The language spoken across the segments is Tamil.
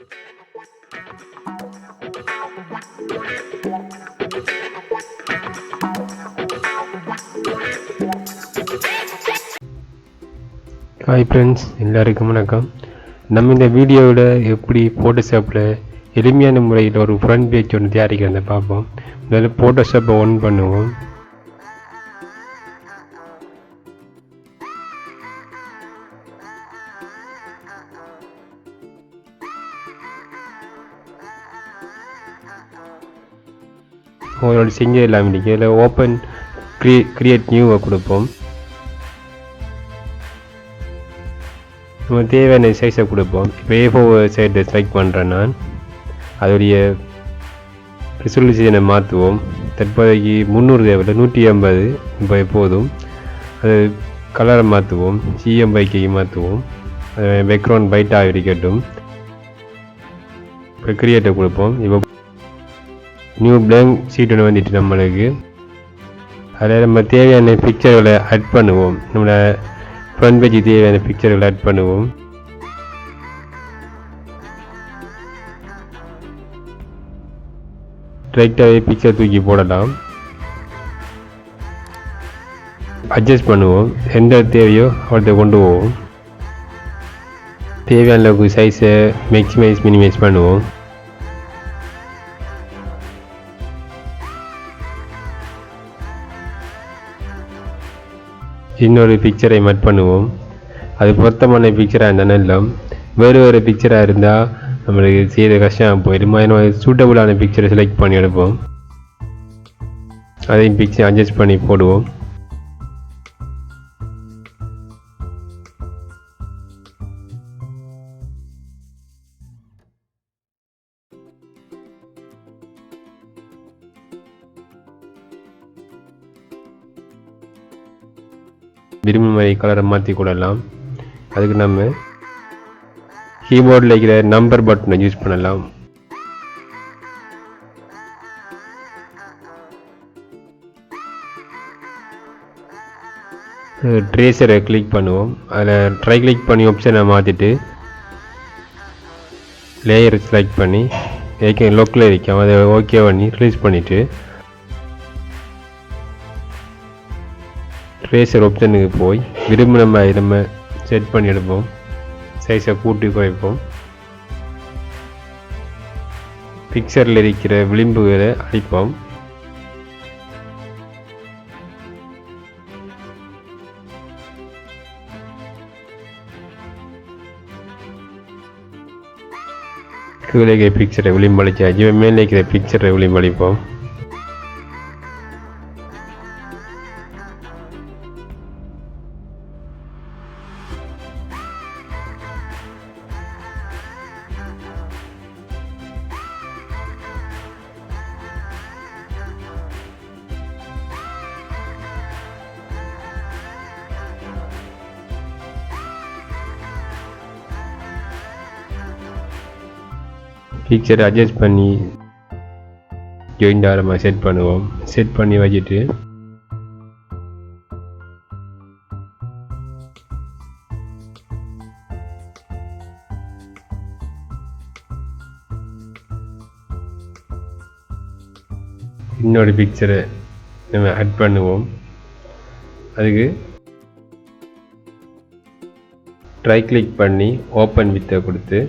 ஹாய் ஃப்ரெண்ட்ஸ், எல்லாருக்கும் வணக்கம். நம்ம இந்த வீடியோவில் எப்படி ஃபோட்டோஷாப்பில் எளிமையான முறையில் ஒரு ஃப்ரண்ட் பேஜ் ஒன்று தயாரிக்கிறத பார்ப்போம். முதல்ல ஃபோட்டோஷாப்பை ஆன் பண்ணுவோம். உங்களோட செஞ்ச எல்லாம் இன்றைக்கி இதில் ஓப்பன் கிரியேட் நியூவை கொடுப்போம். நம்ம தேவையான சைஸை கொடுப்போம். இப்போ A4 சைட்டை செலக்ட் பண்ணுறேன். நான் அதோடைய ரெசல்யூஷனை மாற்றுவோம். தற்போதைக்கு 300 தேவையில்லை, 150 இப்போ எப்போதும். அது கலரை மாற்றுவோம், CMYK மாற்றுவோம். பேக்ரவுண்ட் பைட்டாக இருக்கட்டும். இப்போ கிரியேட்டை கொடுப்போம். இப்போ நியூ பிளாங்க் ஷீட் ஒன்று வந்துட்டு நம்மளுக்கு. அதில் நம்ம தேவையான பிக்சர்களை ஆட் பண்ணுவோம். நம்மளோட ஃப்ரண்ட் பேஜ் தேவையான பிக்சர்களை ஆட் பண்ணுவோம். டைரெக்டாகவே பிக்சர் தூக்கி போடலாம். அட்ஜஸ்ட் பண்ணுவோம். எந்த தேவையோ அவர்கிட்ட கொண்டு போவோம். தேவையான அளவுக்கு சைஸை மேக்ஸிமைஸ் மினிமைஸ் பண்ணுவோம். இன்னொரு பிக்சரை மட் பண்ணுவோம். அது பொருத்தமான பிக்சராக இருந்தால் எல்லாம், வேறு பிக்சராக இருந்தால் நம்மளுக்கு செய்த கஷ்டம் போயிடும். அதனால் சூட்டபுளான பிக்சரை செலக்ட் பண்ணி எடுப்போம். அதையும் பிக்சர் அட்ஜஸ்ட் பண்ணி போடுவோம். விரும்பும் மாதிரி கலரை மாற்றி கொள்ளலாம். அதுக்கு நம்ம கீபோர்டில் இருக்கிற நம்பர் பட்டனை யூஸ் பண்ணலாம். ட்ரேசரை கிளிக் பண்ணுவோம். அதில் ட்ரை கிளிக் பண்ணி ஆப்ஷனை மாற்றிட்டு லேயர் செலக்ட் பண்ணி லோக்கில் இருக்கும் அதை ஓகே பண்ணி ரிலீஸ் பண்ணிவிட்டு ட்ரேசர் ஆப்ஷனுக்கு போய் விரும்பின மாதிரி நம்ம செட் பண்ணி எடுப்போம். சைஸை கூட்டி குறைப்போம். பிக்சரில் இருக்கிற விளிம்புகளை அழிப்போம். கீழே இருக்கிற பிக்சரை விளிம்பளிச்சாச்சு. மேலே இருக்கிற பிக்சரை விளிம்பளிப்போம். பிக்சரை அட்ஜஸ்ட் பண்ணி ஜாயிண்ட் ஆகிற மாதிரி செட் பண்ணுவோம். செட் பண்ணி வச்சுட்டு இன்னொரு பிக்சரை நம்ம ஆட் பண்ணுவோம். அதுக்கு ட்ரை கிளிக் பண்ணி ஓப்பன் வித்தை கொடுத்து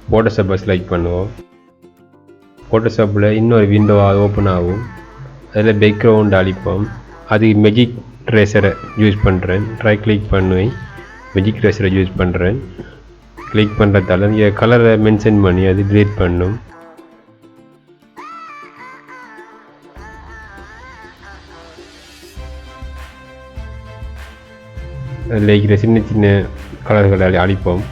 ஃபோட்டோஷாப்பை செலக்ட் பண்ணுவோம். ஃபோட்டோஷாப்பில் இன்னொரு விண்டோவாக ஓப்பன் ஆகும். அதில் பேக்ரவுண்ட் அழிப்போம். அதுக்கு மேஜிக் ட்ரேசரை யூஸ் பண்ணுறேன். ரைட் கிளிக் பண்ணி மேஜிக் ட்ரேசரை யூஸ் பண்ணுறேன். கிளிக் பண்ணுறதால இங்கே கலரை மென்ஷன் பண்ணி அது டிலீட் பண்ணும். அதில் இருக்கிற சின்ன சின்ன கலர்களை அழிப்போம்.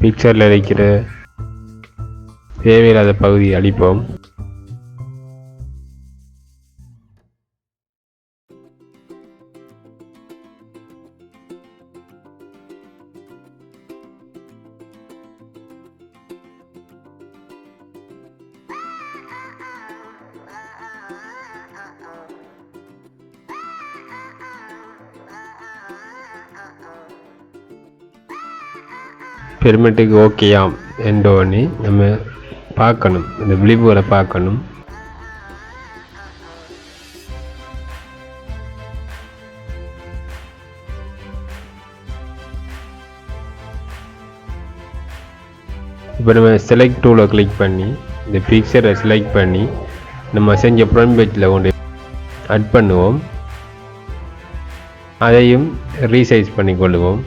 பிக்சரில் இருக்கிற தேவையில்லாத பகுதியை அழிப்போம். பெர்மிட்டுக்கு ஓகேயாம் என்றோடனே நம்ம பார்க்கணும், இந்த விளிம்புகளை பார்க்கணும். இப்போ நம்ம செலக்ட் டூலை கிளிக் பண்ணி இந்த பிக்சரை செலக்ட் பண்ணி நம்ம செஞ்ச ஃப்ரண்ட் பேஜில் கொண்டு ஆட் பண்ணுவோம். அதையும் ரீசைஸ் பண்ணி கொள்ளுவோம்.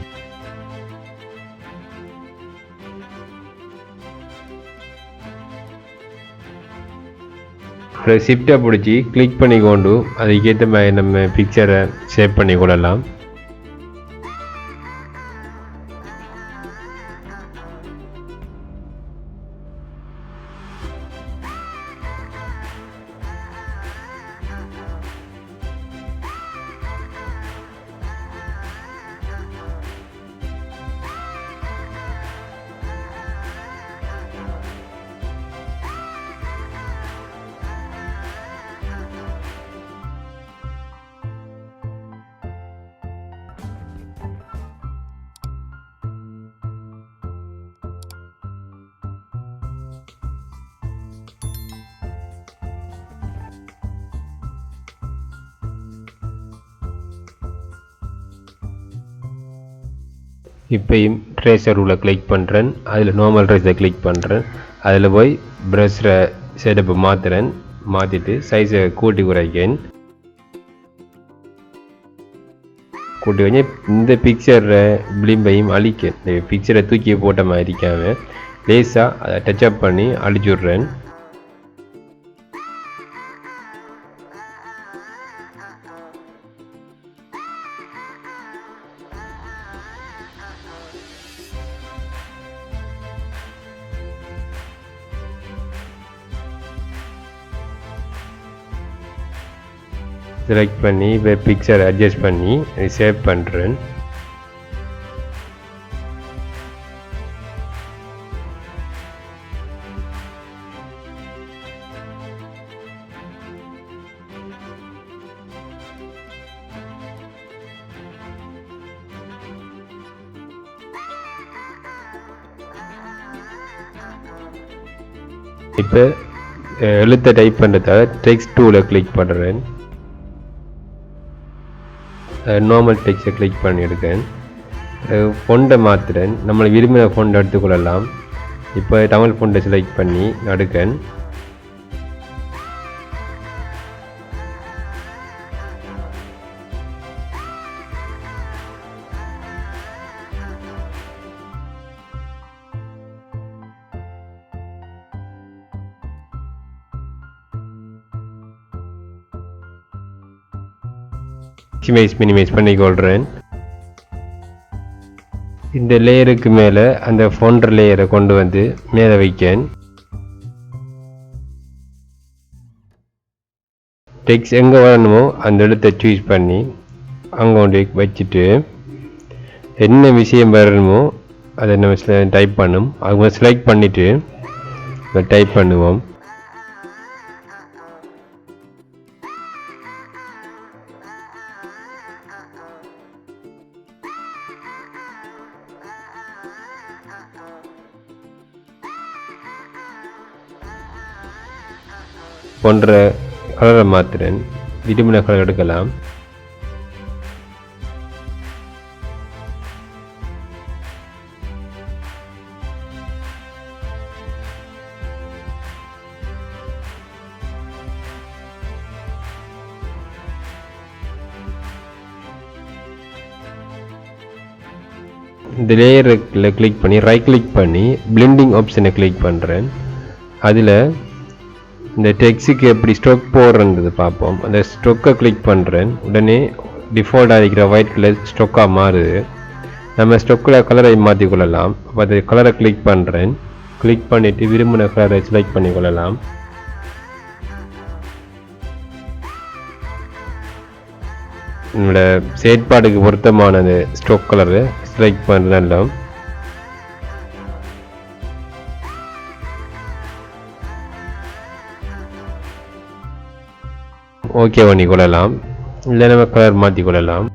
அப்புறம் ஷிஃப்ட்டை பிடிச்சி கிளிக் பண்ணி கொண்டு அதுக்கேற்ற மாதிரி நம்ம பிக்சரை சேவ் பண்ணி கொள்ளலாம். இப்போயும் ட்ரேசர் ரூலை கிளிக் பண்ணுறேன். அதில் நார்மல் ட்ரேஸை கிளிக் பண்ணுறேன். அதில் போய் ப்ரஷில் செட்டப்பை மாற்றுறேன். மாற்றிட்டு சைஸை கூட்டி குறைக்கேன். கூட்டி வச்சு இந்த பிக்சரை விளிம்பையும் அழிக்க, இந்த பிக்சரை தூக்கி போட்ட மாதிரி இருக்காமல் லேஸாக அதை டச்சப் பண்ணி அழிச்சுட்றேன். செலக்ட் பண்ணி இப்போ பிக்சர் அட்ஜஸ்ட் பண்ணி சேவ் பண்ணுறேன். இப்போ எழுத்தை டைப் பண்ணுறதால டெக்ஸ்ட் டூவில் கிளிக் பண்ணுறேன். நார்மல் டெக்ஸ்ட்டை கிளிக் பண்ணியிருக்கேன். ஃபொண்டை மாற்றுறேன். நம்மளை விரும்பின ஃபொண்டை எடுத்துக்கொள்ளலாம். இப்போ தமிழ் ஃபொண்டை செலக்ட் பண்ணி நடுக்கேன். மினிமைஸ் பண்ணிக்கொள்கிறேன். இந்த லேயருக்கு மேலே அந்த ஃபோன்ற லேயரை கொண்டு வந்து மேலே வைக்கேன். டெக்ஸ்ட் எங்கே வரணுமோ அந்த எழுத்தை சூஸ் பண்ணி அங்கே கொண்டு வச்சுட்டு என்ன விஷயம் வரணுமோ அதை நம்ம டைப் பண்ணும். அவங்க செலக்ட் பண்ணிவிட்டு டைப் பண்ணுவோம். போன்ற கலரை மாற்றுறேன். விரும்பின கலர் எடுக்கலாம். இந்த லேயரில் கிளிக் பண்ணி ரைட் கிளிக் பண்ணி பிளெண்டிங் ஆப்ஷனை கிளிக் பண்ணுறேன். அதில் இந்த டெக்ஸ்ட்டுக்கு எப்படி ஸ்ட்ரோக் போடுறது பார்ப்போம். அந்த ஸ்ட்ரோக்கை கிளிக் பண்ணுறேன். உடனே டிஃபால்ட்டாக இருக்கிற ஒயிட் கலர் ஸ்ட்ரோக்காக மாறுது. நம்ம ஸ்டொக்கில் கலரை மாற்றிக்கொள்ளலாம். அப்போ அது கலரை கிளிக் பண்ணுறேன். கிளிக் பண்ணிவிட்டு விரும்பின கலரை செலக்ட் பண்ணிக்கொள்ளலாம். என்னோட செயற்பாடுக்கு பொருத்தமானது ஸ்டோக் கலரு செலக்ட் பண்ணுறதும் ஓகே பண்ணி கொள்ளலாம். இல்லை நம்ம கலர் மாற்றி கொள்ளலாம்.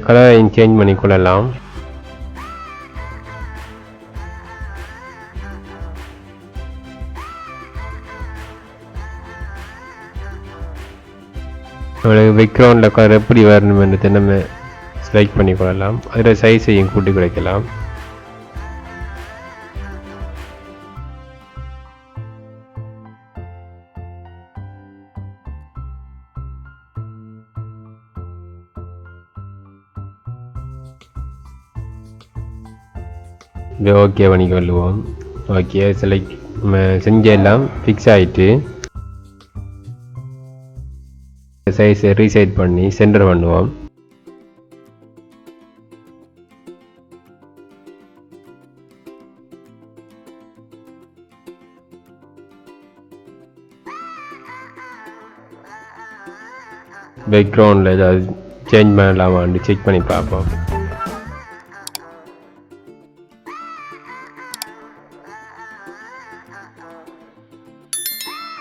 கலரை சேஞ்ச் பண்ணி கொள்ளலாம். பேக்ரவுண்டில் கலர் எப்படி வரணும் என்று நம்ம செலக்ட் பண்ணி கொள்ளலாம். அதில் சைஸையும் கூட்டி குறைக்கலாம். இது ஓகே பண்ணி கொள்ளுவோம். ஓகே செலக்ட் செஞ்செல்லாம் ஃபிக்ஸ் ஆகிட்டு சைஸை ரீசைட் பண்ணி சென்டர் பண்ணுவோம். பேக்ரவுண்டில் ஏதாவது சேஞ்ச் பண்ணலாமான்னு செக் பண்ணி பார்ப்போம்.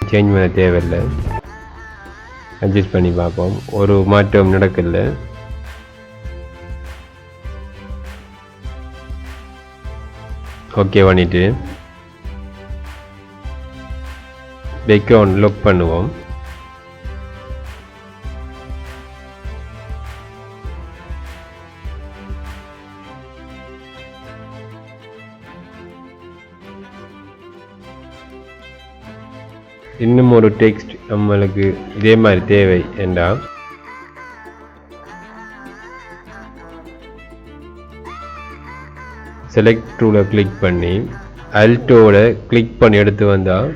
சேஞ்ச் பண்ண தேவையில்லை. அட்ஜஸ்ட் பண்ணி பார்ப்போம். ஒரு மாற்றம் நடக்கல. ஓகே பண்ணிட்டு பேக்ரவுண்ட் லாக் பண்ணுவோம். இன்னும் ஒரு டெக்ஸ்ட் நம்மளுக்கு இதே மாதிரி தேவை என்றால் செலக்ட் டூவில் கிளிக் பண்ணி அல்ட்டோட கிளிக் பண்ணி எடுத்து வந்தால்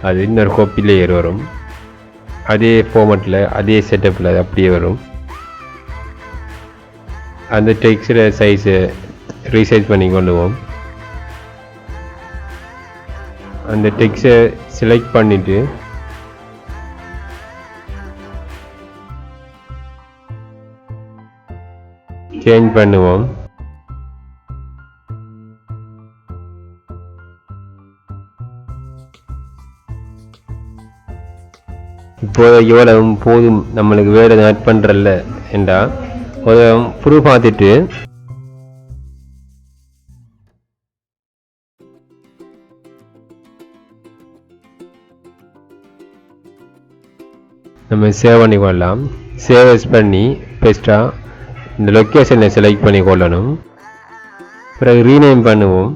அது இன்னொரு காப்பி லேயர் வரும். அதே ஃபார்மேட்டில் அதே செட்டப்பில் அது அப்படியே வரும். அந்த டெக்ஸ்டோட சைஸை ரீசைஸ் பண்ணி கொள்ளுவோம். அந்த டெக்ஸ்டை செலக்ட் பண்ணிட்டு சேஞ்ச் பண்ணுவோம். இப்போது எவ்வளவு போதும் நம்மளுக்கு வேறு ஆட் பண்ணுறல்ல என்றால் ஒரு ப்ரூஃப் பார்த்துட்டு நம்ம சேவ் பண்ணி கொள்ளலாம். சேவ் பண்ணி பெஸ்ட்டாக இந்த லொக்கேஷனை செலக்ட் பண்ணி கொள்ளணும். பிறகு ரீநேம் பண்ணுவோம்.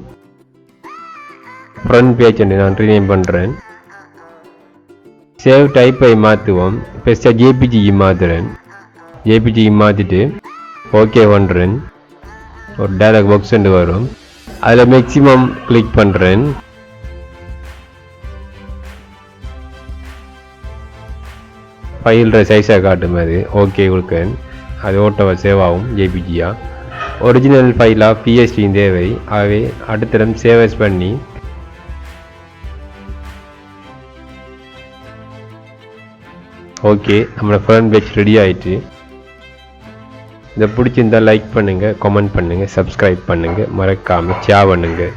ஃப்ரண்ட் பேஜ் நான் ரீநேம் பண்ணுறேன். சேவ் டைப்பை மாற்றுவோம். பெஸ்ட்டாக ஜேபிஜி மாற்றுறேன். ஜேபிஜி மாற்றிட்டு ஓகே பண்ணுறேன். ஒரு டயலாக் பாக்ஸ் வரும். அதில் மேக்ஸிமம் கிளிக் பண்ணுறேன். ஃபைல்ற சைஸாக காட்டும் அது ஓகே கொடுக்கேன். அது ஓட்டோவை சேவ் ஆகும் ஜேபிஜியா. ஒரிஜினல் ஃபைலாக பிஎஸ்டியும் தேவை. ஆகவே அடுத்தடம் சேவஸ் பண்ணி ஓகே நம்மளோட ஃப்ரண்ட் பேஜ் ரெடி ஆகிட்டு. இதை பிடிச்சிருந்தால் லைக் பண்ணுங்கள், கமெண்ட் பண்ணுங்கள், சப்ஸ்கிரைப் பண்ணுங்கள், மறக்காமல் ஷேர் பண்ணுங்கள்.